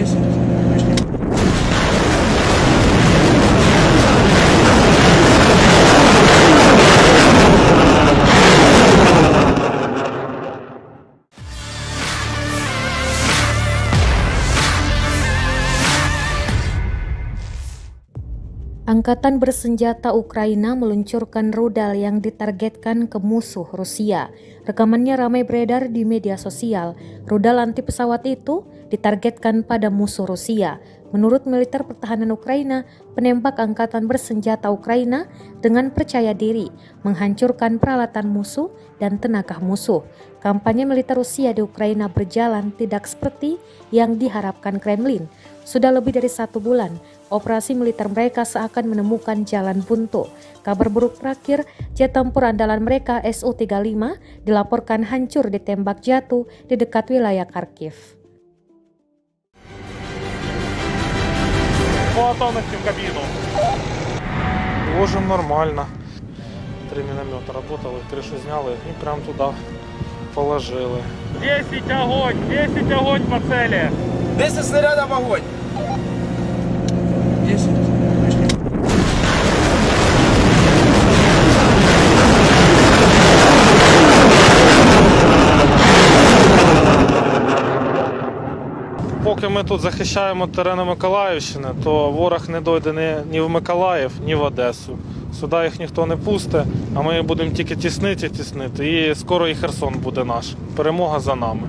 10. Angkatan bersenjata Ukraina meluncurkan rudal yang ditargetkan ke musuh Rusia. Rekamannya ramai beredar di media sosial. Rudal anti pesawat itu ditargetkan pada musuh Rusia. Menurut militer pertahanan Ukraina, penembak angkatan bersenjata Ukraina dengan percaya diri menghancurkan peralatan musuh dan tenaga musuh. Kampanye militer Rusia di Ukraina berjalan tidak seperti yang diharapkan Kremlin. Sudah lebih dari 1 bulan, operasi militer mereka seakan menemukan jalan buntu. Kabar buruk terakhir, jet tempur andalan mereka Su-35 dilaporkan hancur ditembak jatuh di dekat wilayah Kharkiv. По готовности в кабину. Ложим нормально. 3 миномета работали, крышу сняли и прям туда положили. 10 огонь! 10 огонь по цели! 10 снарядов огонь. 10. Поки ми тут захищаємо терени Миколаївщини, то ворог не дойде ні в Миколаїв, ні в Одесу. Сюди їх ніхто не пустить, а ми будемо тільки тіснити, і скоро і Херсон буде наш. Перемога за нами.